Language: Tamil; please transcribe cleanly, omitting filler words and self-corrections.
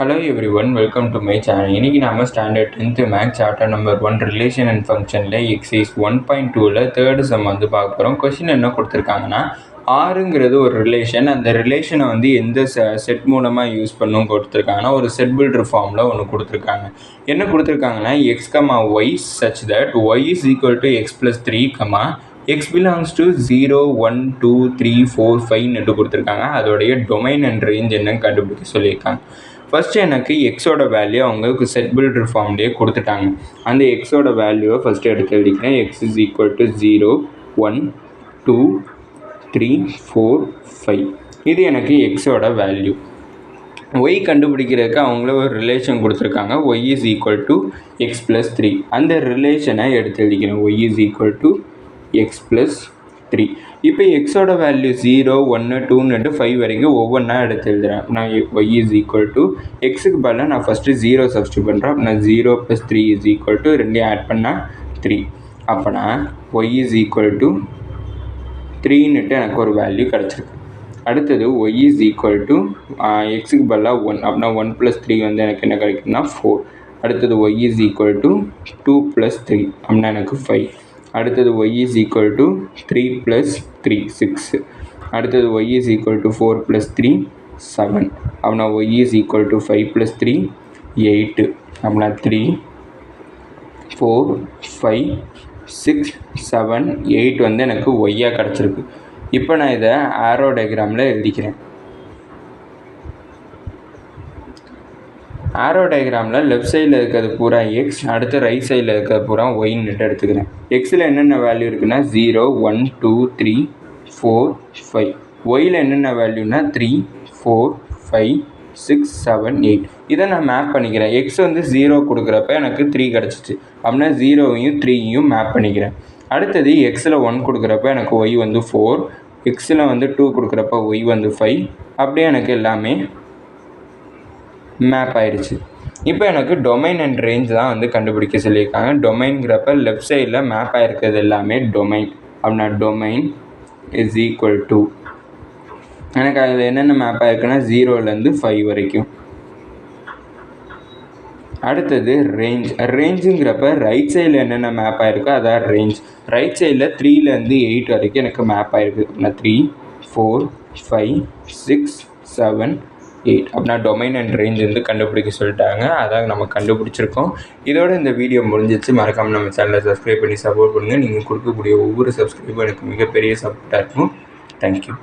Hello everyone, welcome to my channel. இன்னைக்கு நாம standard 10th maths chapter number 1 relation and ஃபங்க்ஷன்ல எக்ஸைஸ் 1.2ல தேர்ட் சம் வந்து பார்க்க போகிறோம். கொஸ்டின் என்ன கொடுத்துருக்காங்கன்னா, ஆறுங்கிறது ஒரு ரிலேஷன், அந்த ரிலேஷனை வந்து எந்த செட் மூலமாக யூஸ் பண்ணும் கொடுத்துருக்காங்கன்னா, ஒரு செட் பில்டர் ஃபார்மில் ஒன்று கொடுத்துருக்காங்க. என்ன கொடுத்துருக்காங்கன்னா, x comma y such that y is equal to x plus 3 comma x belongs to 0, 1, 2, 3, 4, 5 கொடுத்துருக்காங்க. அதோடைய டொமைன் அண்ட் ரேஞ்ச் என்னன்னு கண்டுபிடிக்க சொல்லியிருக்காங்க. ஃபஸ்ட்டு எனக்கு எக்ஸோட வேல்யூ அவங்களுக்கு செட் பில்டர் ஃபார்ம்லேயே கொடுத்துட்டாங்க. அந்த எக்ஸோட வேல்யூவை ஃபஸ்ட்டு எடுத்து எழுதிக்கிறேன். X is equal to 0, 1, 2, 3, 4, 5. இது எனக்கு எக்ஸோட வேல்யூ. ஒய் கண்டுபிடிக்கிறதுக்கு அவங்கள ஒரு ரிலேஷன் கொடுத்துருக்காங்க. Y is equal to x plus 3. அந்த ரிலேஷனை எடுத்து எழுதிக்கிறேன். Y is equal to x plus 3. இப்போ எக்ஸோட வேல்யூ 0, 1, 2 5 வரைக்கும் ஒவ்வொன்றா எடுத்து எழுதுகிறேன். நான் ஒய் இஸ் ஈக்குவல் டு எக்ஸுக்கு பதிலாக நான் ஃபஸ்ட்டு 0 சப்ஸ்டியூட் பண்ணுறேன். நான் 0 + 3 இஸ் ஈக்குவல் டு ரெண்டையும் ஆட் பண்ணால் 3. அப்போனா ஒய் இஸ் ஈக்குவல் டு 3 எனக்கு ஒரு வேல்யூ கிடச்சிருக்கு. அடுத்தது ஒய் இஸ் ஈக்குவல் டு எக்ஸுக்கு பதிலாக 1, அப்படின்னா 1 + 3 வந்து எனக்கு என்ன கிடைக்குதுன்னா 4. அடுத்தது ஒய் இஸ் ஈக்குவல் டு 2 + 3, அப்படின்னா எனக்கு 5. அடுத்தது y is equal to 3 + 3 6. அடுத்தது y is equal to 4 + 3 7. அப்படின்னா y is equal to 5 + 3 8. அப்படின்னா 3 4 5 6 7 8 வந்து எனக்கு ஒய்யாக கிடச்சிருக்கு. இப்போ நான் இதை ஆரோ டயக்ராமில் எழுதிக்கிறேன். ஆரோ டயக்ராமில் லெஃப்ட் சைடில் இருக்கிறது பூரா எக்ஸ், அடுத்து ரைட் சைடில் இருக்கிறது பூரா ஒய்ன்னு எடுத்துக்கிறேன். எக்ஸில் என்னென்ன வேல்யூ இருக்குன்னா 0, 1, 2, 3, 4, 5. ஒயில் என்னென்ன வேல்யூனா 3, 4, 5, 6, 7, 8. இதை நான் மேப் பண்ணிக்கிறேன். எக்ஸ் வந்து 0 கொடுக்குறப்ப எனக்கு 3 கிடச்சிச்சு, அப்படின்னா 0வையும் 3யும் மேப் பண்ணிக்கிறேன். அடுத்தது எக்ஸில் 1 கொடுக்குறப்ப எனக்கு ஒய் வந்து 4, எக்ஸில் வந்து 2 கொடுக்குறப்ப ஒய் வந்து 5. அப்படியே எனக்கு எல்லாமே மேப் ஆயிடுச்சு. இப்போ எனக்கு டொமைன் அண்ட் ரேஞ்ச் தான் வந்து கண்டுபிடிக்க சொல்லியிருக்காங்க. டொமைன்கிறப்ப லெஃப்ட் சைடில் மேப் ஆகிருக்கிறது எல்லாமே டொமைன். அப்படின்னா டொமைன் இஸ் ஈக்குவல் டு எனக்கு அதில் என்னென்ன மேப் ஆகிருக்குன்னா 0லேருந்து 5 வரைக்கும். அடுத்தது ரேஞ்ச். ரேஞ்சுங்கிறப்ப ரைட் சைடில் என்னென்ன மேப் ஆகிருக்கோ அதான் ரேஞ்ச். ரைட் சைடில் 3லேருந்து 8 வரைக்கும் எனக்கு மேப் ஆகிருக்கு. அப்படின்னா 3, 4, 5, 6, 7, 8. அப்படின்னா டொமைன் அண்ட் ரேஞ்ச் வந்து கண்டுபிடிக்க சொல்லிட்டாங்க. அதான் நம்ம கண்டுபிடிச்சிருக்கோம். இதோட இந்த வீடியோ முடிஞ்சிச்சு. மறக்காமல் நம்ம சேனலை சப்ஸ்கிரைப் பண்ணி சப்போர்ட் பண்ணுங்கள். நீங்கள் கொடுக்கக்கூடிய ஒவ்வொரு சப்ஸ்கிரைபும் எனக்கு மிகப்பெரிய சப்போர்ட்டாக இருக்கும். தேங்க்யூ.